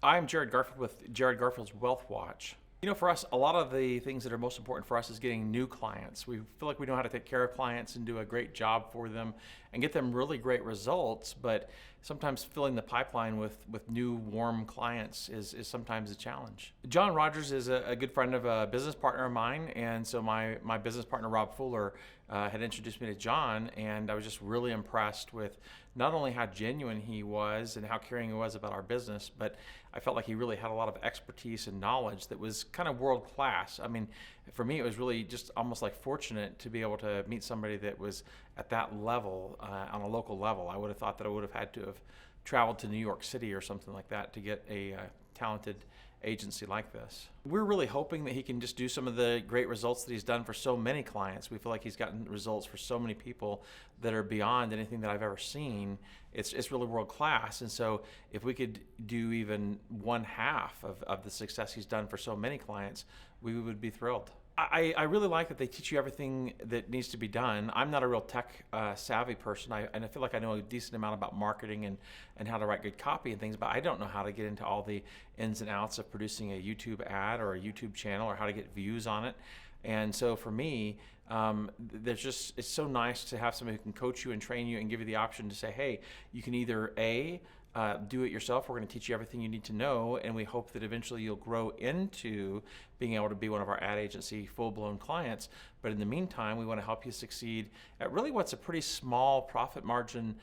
I'm Jared Garfield with Jared Garfield's Wealth Watch. For us, a lot of the things that are most important for us is getting new clients. We feel like we know how to take care of clients and do a great job for them and get them really great results, but sometimes filling the pipeline with new, warm clients is sometimes a challenge. John Rogers is a good friend of a business partner of mine, and so my business partner, Rob Fuller, had introduced me to John, and I was just really impressed with not only how genuine he was and how caring he was about our business, but I felt like he really had a lot of expertise and knowledge that was kind of world class. I mean, for me, it was really just almost like fortunate to be able to meet somebody that was at that level, on a local level. I would have thought that I would have had to have traveled to New York City or something like that to get a talented agency like this. We're really hoping that he can just do some of the great results that he's done for so many clients. We feel like he's gotten results for so many people that are beyond anything that I've ever seen. It's really world class. And so if we could do even one half of the success he's done for so many clients, we would be thrilled. I really like that they teach you everything that needs to be done. I'm not a real tech savvy person, and I feel like I know a decent amount about marketing and how to write good copy and things, but I don't know how to get into all the ins and outs of producing a YouTube ad or a YouTube channel or how to get views on it. And so for me, it's so nice to have somebody who can coach you and train you and give you the option to say, hey, you can either do it yourself. We're going to teach you everything you need to know, and we hope that eventually you'll grow into being able to be one of our ad agency full-blown clients. But in the meantime, we want to help you succeed at really what's a pretty small profit margin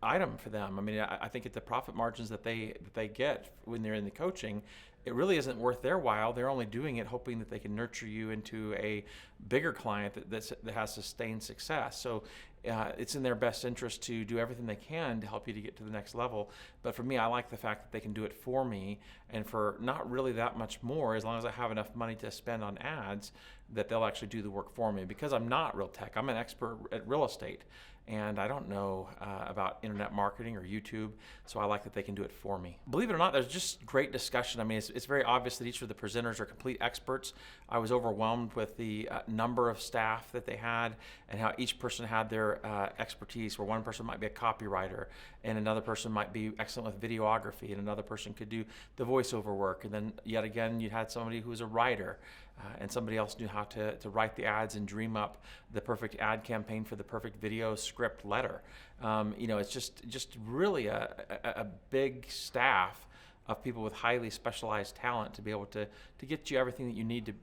item for them. I mean, I think at the profit margins that they get when they're in the coaching, it really isn't worth their while. They're only doing it hoping that they can nurture you into a bigger client that has sustained success. So it's in their best interest to do everything they can to help you to get to the next level. But for me, I like the fact that they can do it for me, and for not really that much more, as long as I have enough money to spend on ads, that they'll actually do the work for me. Because I'm not real tech, I'm an expert at real estate, and I don't know about internet marketing or YouTube, so I like that they can do it for me. Believe it or not, there's just great discussion. I mean, it's very obvious that each of the presenters are complete experts. I was overwhelmed with the number of staff that they had and how each person had their expertise, where one person might be a copywriter, and another person might be excellent with videography, and another person could do the voiceover work, and then yet again you had somebody who was a writer, and somebody else knew how to write the ads and dream up the perfect ad campaign for the perfect video script letter. It's just really a big staff of people with highly specialized talent to be able to get you everything that you need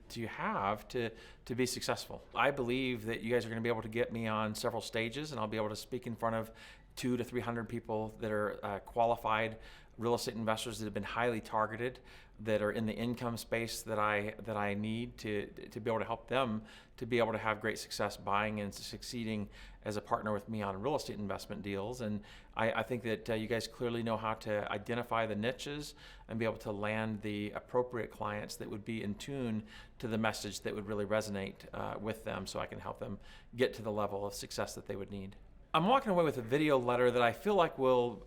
to have to be successful. I believe that you guys are going to be able to get me on several stages, and I'll be able to speak in front of 200 to 300 people that are qualified real estate investors that have been highly targeted, that are in the income space that I need to be able to help them to be able to have great success buying and succeeding as a partner with me on real estate investment deals. And I think that you guys clearly know how to identify the niches and be able to land the appropriate clients that would be in tune to the message that would really resonate with them, so I can help them get to the level of success that they would need. I'm walking away with a video letter that I feel like will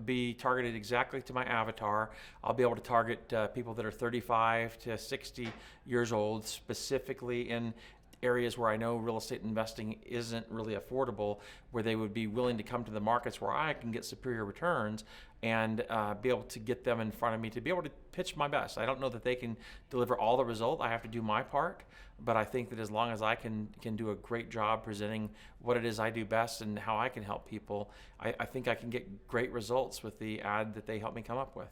be targeted exactly to my avatar. I'll be able to target people that are 35 to 60 years old, specifically in areas where I know real estate investing isn't really affordable, where they would be willing to come to the markets where I can get superior returns, and be able to get them in front of me to be able to pitch my best. I don't know that they can deliver all the result. I have to do my part, but I think that as long as I can do a great job presenting what it is I do best and how I can help people, I think I can get great results with the ad that they help me come up with.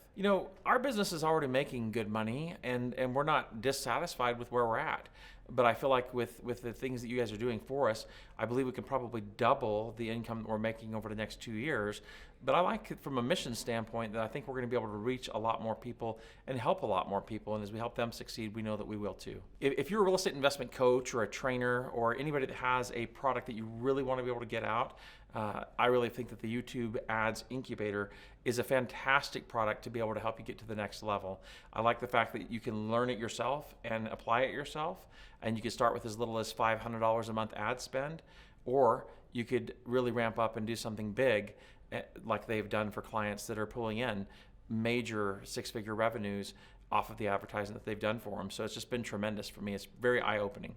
Our business is already making good money, and we're not dissatisfied with where we're at. But I feel like with the things that you guys are doing for us, I believe we can probably double the income that we're making over the next 2 years. But I like it from a mission standpoint that I think we're going to be able to reach a lot more people and help a lot more people. And as we help them succeed, we know that we will too. If you're a real estate investment coach or a trainer or anybody that has a product that you really want to be able to get out, I really think that the YouTube Ads Incubator is a fantastic product to be able to help you get to the next level. I like the fact that you can learn it yourself and apply it yourself, and you can start with as little as $500 a month ad spend, or you could really ramp up and do something big, like they've done for clients that are pulling in major six-figure revenues off of the advertising that they've done for them. So it's just been tremendous for me. It's very eye-opening.